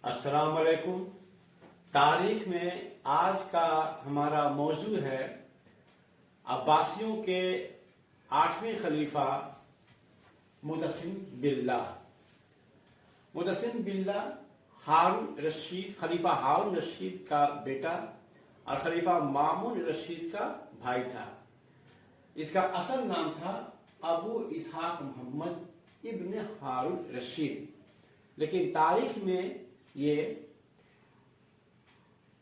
السلام علیکم۔ تاریخ میں آج کا ہمارا موضوع ہے عباسیوں کے 8ویں خلیفہ متسم باللہ۔ متسم باللہ ہارون رشید، خلیفہ ہارون رشید کا بیٹا اور خلیفہ مامون رشید کا بھائی تھا۔ اس کا اصل نام تھا ابو اسحاق محمد ابن ہارون رشید، لیکن تاریخ میں یہ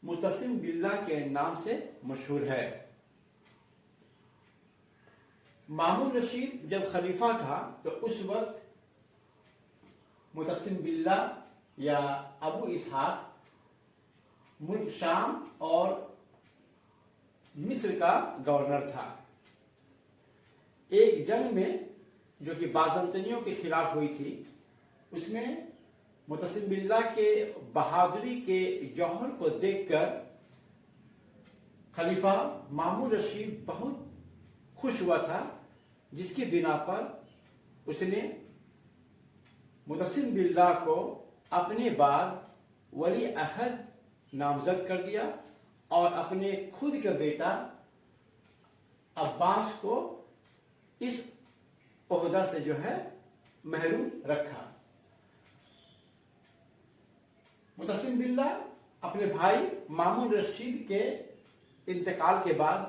متسم باللہ کے نام سے مشہور ہے۔ مامون رشید جب خلیفہ تھا تو اس وقت متسم باللہ یا ابو اسحاق ملک شام اور مصر کا گورنر تھا۔ ایک جنگ میں جو کہ بازنطینیوں کے خلاف ہوئی تھی، اس میں متسم باللہ کے بہادری کے جوہر کو دیکھ کر خلیفہ مامون رشید بہت خوش ہوا تھا، جس کی بنا پر اس نے متسم باللہ کو اپنے بعد ولی عہد نامزد کر دیا اور اپنے خود کا بیٹا عباس کو اس عہدہ سے جو ہے محروم رکھا۔ متسم باللہ اپنے بھائی مامون رشید کے انتقال کے بعد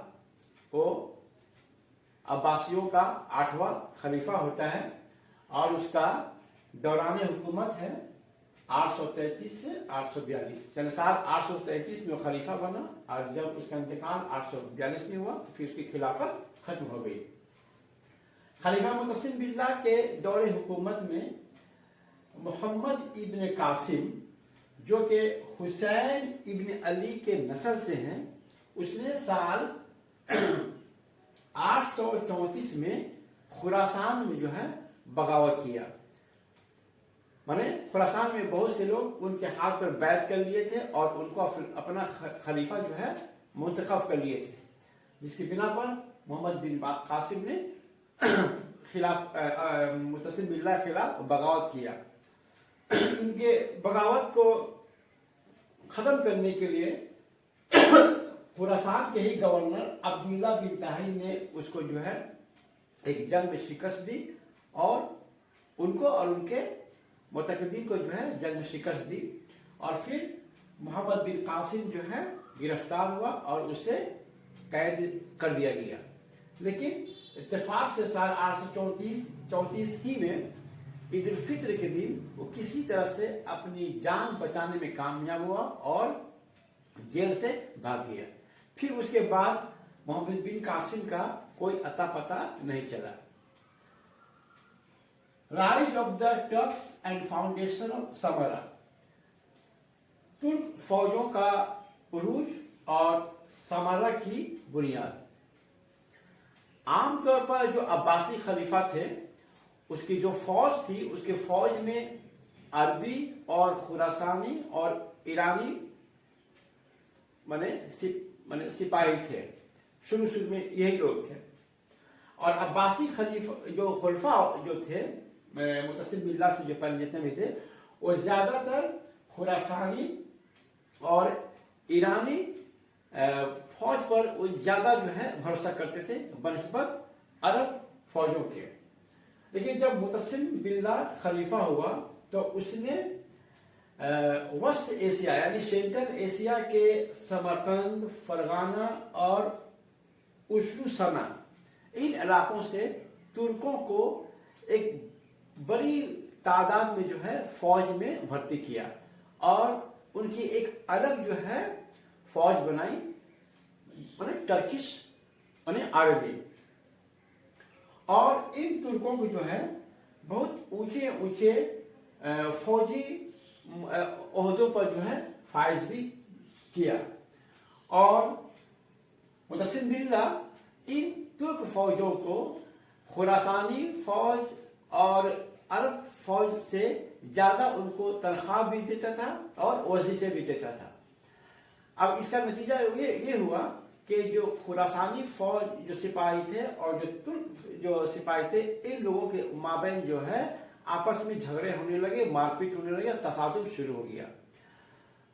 وہ عباسیوں کا 8واں خلیفہ ہوتا ہے اور اس کا دوران حکومت ہے 833 سے 842، یعنی سال 833 میں وہ خلیفہ بنا اور جب اس کا انتقال 842 میں ہوا تو پھر اس کی خلافت ختم ہو گئی۔ خلیفہ متسم باللہ کے دور حکومت میں محمد ابن قاسم، جو کہ حسین ابن علی کے نسل سے ہیں، اس نے سال 834 میں خراسان میں جو ہے بغاوت کیا۔ مانے خراسان میں بہت سے لوگ ان کے ہاتھ پر بیعت کر لیے تھے اور ان کو اپنا خلیفہ جو ہے منتخب کر لیے تھے، جس کی بنا پر محمد بن قاسم نے متسم باللہ کے خلاف بغاوت کیا۔ ان کے بغاوت کو ختم کرنے کے لیے خراسان کے ہی گورنر عبداللہ بن طاہر نے اس کو جو ہے ایک جنگ میں شکست دی اور ان کو اور ان کے متقدین کو جو ہے جنگ میں شکست دی، اور پھر محمد بن قاسم جو ہے گرفتار ہوا اور اسے قید کر دیا گیا۔ لیکن اتفاق سے سال 834 ہی میں عید الفطر کے دن وہ کسی طرح سے اپنی جان بچانے میں کامیاب ہوا اور جیل سے بھاگ گیا۔ پھر اس کے بعد محمد بن قاسم کا کوئی اتا پتہ نہیں چلا۔ Rise of the Turks and foundation of Sumra, ترک فوجوں کا عروج اور سمرا کی بنیاد۔ عام طور پر جو عباسی خلیفہ تھے، اس کی جو فوج تھی، اس کے فوج میں عربی اور خراسانی اور ایرانی مانے سپاہی تھے۔ شروع میں یہی لوگ تھے، اور عباسی خلفاء جو تھے متسم باللہ سے جو پہلے جتنے بھی تھے، وہ زیادہ تر خراسانی اور ایرانی فوج پر وہ زیادہ جو ہے بھروسہ کرتے تھے بنسبت عرب فوجوں کے۔ لیکن جب متسم باللہ خلیفہ ہوا تو اس نے وسط ایشیا یعنی سینٹرل ایشیا کے سمرقند، فرغانہ اور اشرو سنا، ان علاقوں سے ترکوں کو ایک بڑی تعداد میں جو ہے فوج میں بھرتی کیا اور ان کی ایک الگ جو ہے فوج بنائی، ٹرکش عربی، اور ان ترکوں کو جو ہے بہت اونچے اونچے فوجی عہدوں پر جو ہے فائز بھی کیا، اور متسم باللہ ان ترک فوجوں کو خراسانی فوج اور عرب فوج سے زیادہ ان کو تنخواہ بھی دیتا تھا اور وظیفے بھی دیتا تھا۔ اب اس کا نتیجہ یہ ہوا کہ جو خراسانی فوج جو سپاہی تھے اور جو ترک جو سپاہی تھے، ان لوگوں کے مابین جو ہے آپس میں جھگڑے ہونے لگے، مار پیٹ ہونے لگے، تصادم شروع ہو گیا۔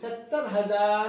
70,000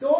2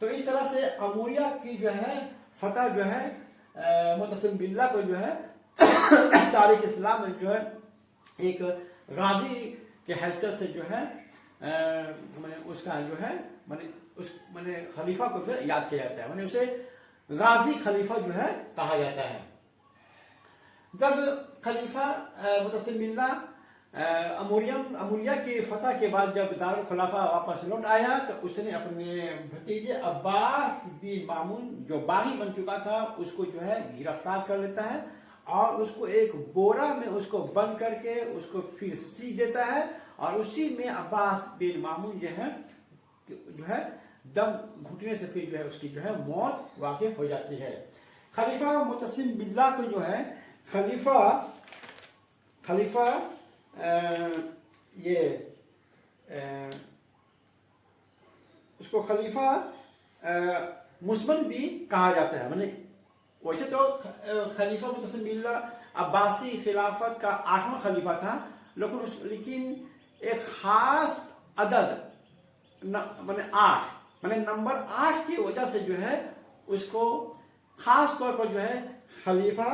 تو اس طرح سے اموریہ کی جو ہے فتح جو ہے معتصم باللہ کو جو ہے تاریخ اسلام میں جو ہے ایک غازی کے حیثیت سے جو ہے اس کا جو ہے خلیفہ کو جو ہے یاد کیا جاتا ہے، اسے غازی خلیفہ جو ہے کہا جاتا ہے۔ جب خلیفہ معتصم باللہ اموریہ کی فتح کے بعد جب دارالخلافہ واپس لوٹ آیا تو اس نے اپنے بھتیجے عباس بن مامون جو باغی بن چکا تھا اس کو جو ہے گرفتار کر لیتا ہے اور اس کو ایک بورا میں اس کو بند کر کے اس کو پھر سی دیتا ہے اور اسی میں عباس بن مامون جو ہے دم گھٹنے سے پھر جو ہے اس کی جو ہے موت واقع ہو جاتی ہے۔ خلیفہ معتصم باللہ کو جو ہے خلیفہ اس کو خلیفہ مسمن بھی کہا جاتا ہے۔ ویسے تو خلیفہ معتصم باللہ عباسی خلافت کا 8واں خلیفہ تھا، لیکن ایک خاص عدد 8 نمبر 8 کی وجہ سے جو ہے اس کو خاص طور پر جو ہے خلیفہ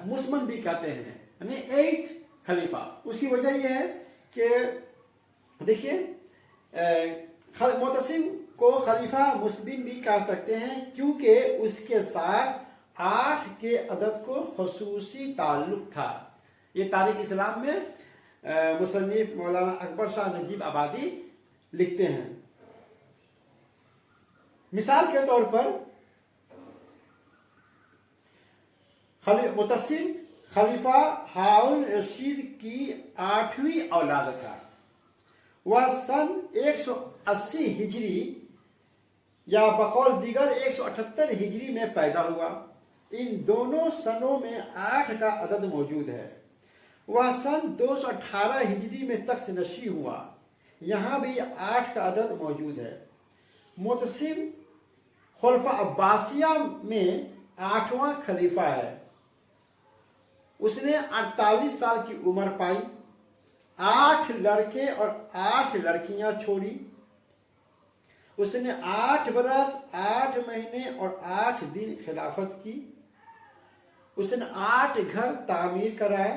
مسمن بھی کہتے ہیں، 8 خلیفہ۔ اس کی وجہ یہ ہے کہ دیکھیے معتصم کو خلیفہ مسمن بھی کہہ سکتے ہیں کیونکہ اس کے ساتھ 8 کے عدد کو خصوصی تعلق تھا۔ یہ تاریخ اسلام میں مصنف مولانا اکبر شاہ نجیب آبادی لکھتے ہیں۔ مثال کے طور پر معتصم خلیفہ ہارون رشید کی 8ویں اولاد تھا۔ وہ سن 180 ہجری یا بقول دیگر 178 ہجری میں پیدا ہوا۔ ان دونوں سنوں میں 8 کا عدد موجود ہے۔ وہ سن 218 ہجری میں تخت نشین ہوا، یہاں بھی 8 کا عدد موجود ہے۔ معتصم خلفاء عباسیہ میں 8واں خلیفہ ہے۔ اس نے 48 سال کی عمر پائی، 8 لڑکے اور 8 لڑکیاں چھوڑی۔ اس نے 8 برس 8 مہینے اور 8 دن خلافت کی۔ اس نے 8 گھر تعمیر کرائے،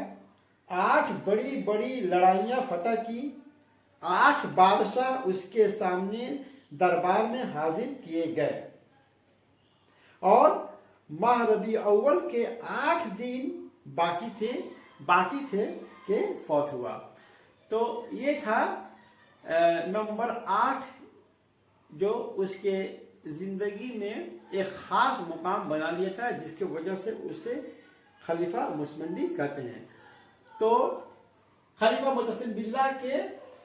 8 بڑی بڑی لڑائیاں فتح کی، 8 بادشاہ اس کے سامنے دربار میں حاضر کیے گئے اور ماہ ربیع اول کے 8 دن باقی تھے کہ فوت ہوا۔ تو یہ تھا نمبر 8 جو اس کے زندگی میں ایک خاص مقام بنا لیا تھا، جس کی وجہ سے اسے خلیفہ مسمن بھی کہتے ہیں۔ تو خلیفہ معتصم باللہ کے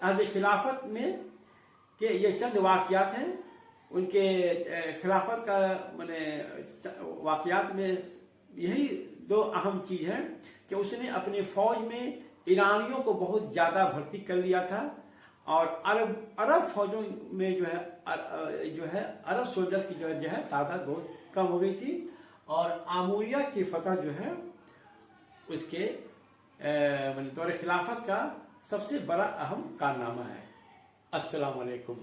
عہد خلافت میں کہ یہ چند واقعات ہیں، ان کے خلافت کا واقعات میں یہی 2 اہم چیز ہیں کہ اس نے اپنی فوج میں ایرانیوں کو بہت زیادہ بھرتی کر لیا تھا اور عرب فوجوں میں جو ہے عرب سولجرز کی جو ہے تعداد بہت کم ہو گئی تھی، اور اموریہ کی فتح جو ہے اس کے دور خلافت کا سب سے بڑا اہم کارنامہ ہے۔ السلام علیکم۔